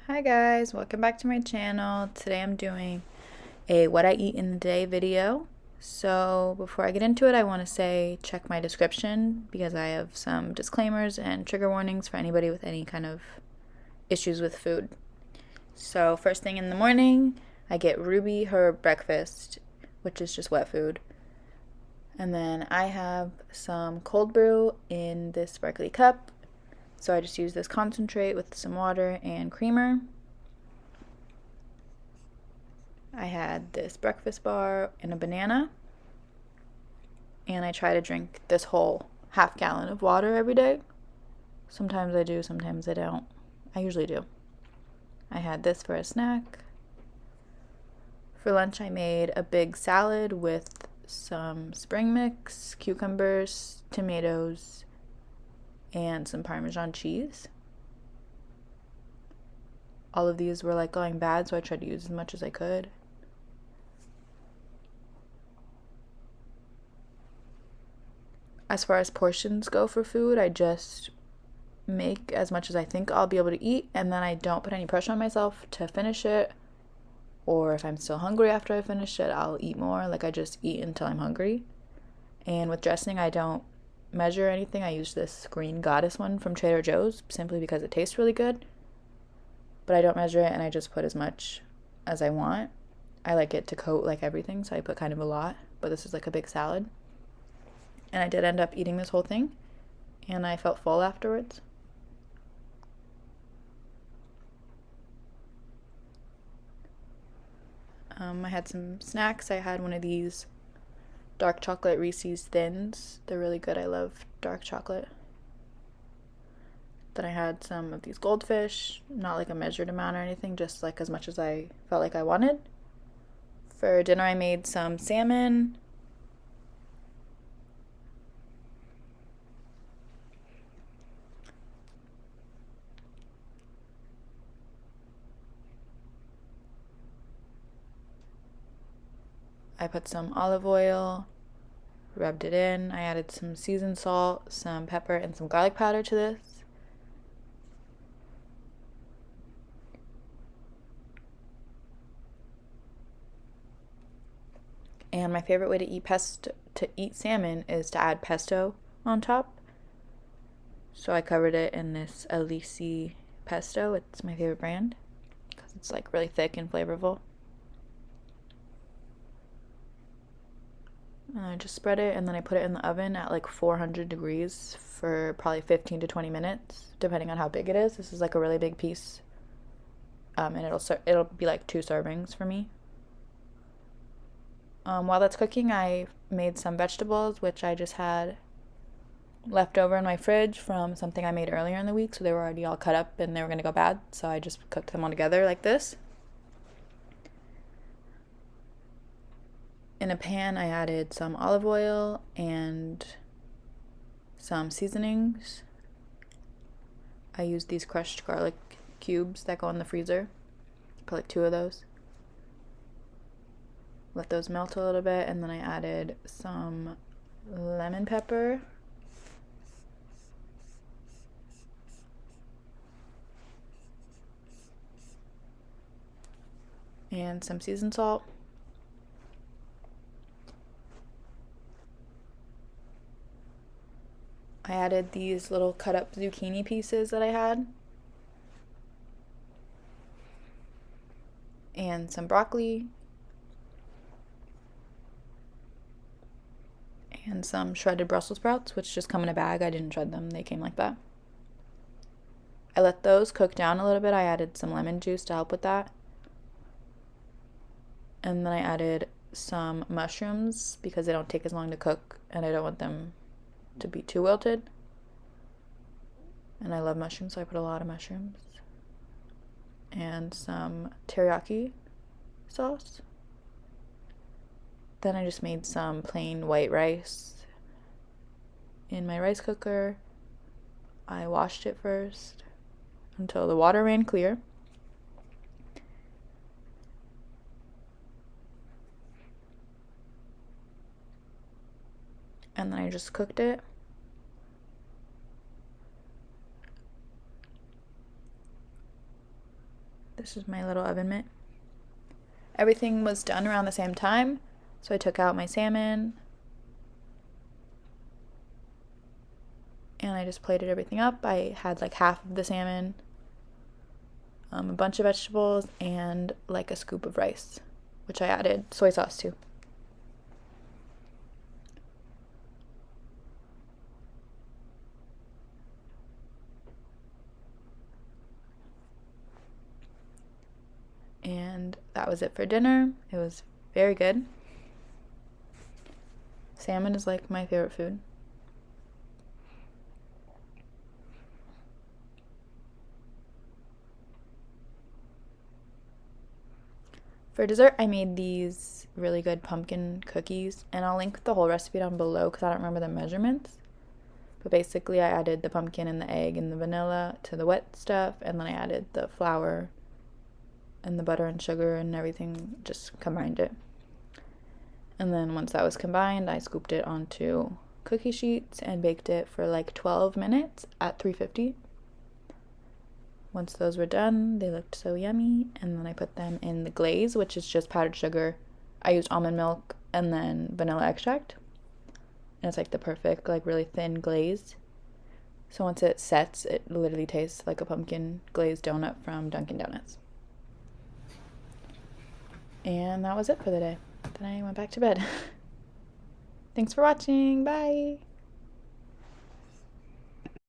Hi guys, welcome back to my channel. Today I'm doing a what I eat in a day video. So before I get into it, I want to say check my description because I have some disclaimers and trigger warnings for anybody with any kind of issues with food. So first thing in the morning, I get Ruby herb breakfast, which is just wet food. And then I have some cold brew in this sparkly cup. So I just use this concentrate with some water and creamer. I had this breakfast bar and a banana. And I try to drink this whole half gallon of water every day. Sometimes I do, sometimes I don't. I usually do. I had this for a snack. For lunch, I made a big salad with some spring mix, cucumbers, tomatoes, and some Parmesan cheese. All of these were like going bad, so I tried to use as much as I could. As far as portions go for food, I just make as much as I think I'll be able to eat, and then I don't put any pressure on myself to finish it. Or if I'm still hungry after I finish it, I'll eat more. Like I just eat until I'm hungry. And with dressing, I don't measure anything. I use this Green Goddess one from Trader Joe's simply because it tastes really good. But I don't measure it and I just put as much as I want. I like it to coat like everything, so I put kind of a lot. But this is like a big salad. And I did end up eating this whole thing. And I felt full afterwards. I had some snacks. I had one of these dark chocolate Reese's Thins. They're really good. I love dark chocolate. Then I had some of these goldfish, not like a measured amount or anything, just like as much as I felt like I wanted. For dinner, I made some salmon. I put some olive oil, rubbed it in. I added some seasoned salt, some pepper, and some garlic powder to this. And my favorite way to eat salmon is to add pesto on top. So I covered it in this Alisi pesto. It's my favorite brand because it's like really thick and flavorful. And I just spread it and then I put it in the oven at like 400 degrees for probably 15 to 20 minutes, depending on how big it is. This is like a really big piece. And it'll be like 2 servings for me. While that's cooking, I made some vegetables, which I just had left over in my fridge from something I made earlier in the week. So they were already all cut up and they were going to go bad. So I just cooked them all together like this. In a pan, I added some olive oil and some seasonings. I used these crushed garlic cubes that go in the freezer. Put like 2 of those. Let those melt a little bit, and then I added some lemon pepper. And some seasoned salt. I added these little cut up zucchini pieces that I had. And some broccoli. And some shredded Brussels sprouts, which just come in a bag. I didn't shred them, they came like that. I let those cook down a little bit. I added some lemon juice to help with that. And then I added some mushrooms because they don't take as long to cook and I don't want them to be too wilted. And I love mushrooms, so I put a lot of mushrooms. And some teriyaki sauce. Then I just made some plain white rice in my rice cooker. I washed it first until the water ran clear. And then I just cooked it. This is my little oven mitt. Everything was done around the same time, so I took out my salmon and I just plated everything up. I had like half of the salmon, a bunch of vegetables, and like a scoop of rice, which I added soy sauce to. And that was it for dinner. It was very good. Salmon is like my favorite food. For dessert, I made these really good pumpkin cookies, and I'll link the whole recipe down below because I don't remember the measurements. But basically, I added the pumpkin and the egg and the vanilla to the wet stuff, and then I added the flour and the butter and sugar and everything, just combined it. And then once that was combined, I scooped it onto cookie sheets and baked it for like 12 minutes at 350. Once those were done, they looked so yummy, and then I put them in the glaze, which is just powdered sugar. I used almond milk and then vanilla extract, and it's like the perfect, like really thin glaze. So once it sets, it literally tastes like a pumpkin glazed donut from Dunkin' Donuts. And that was it for the day. Then I went back to bed. Thanks for watching. Bye.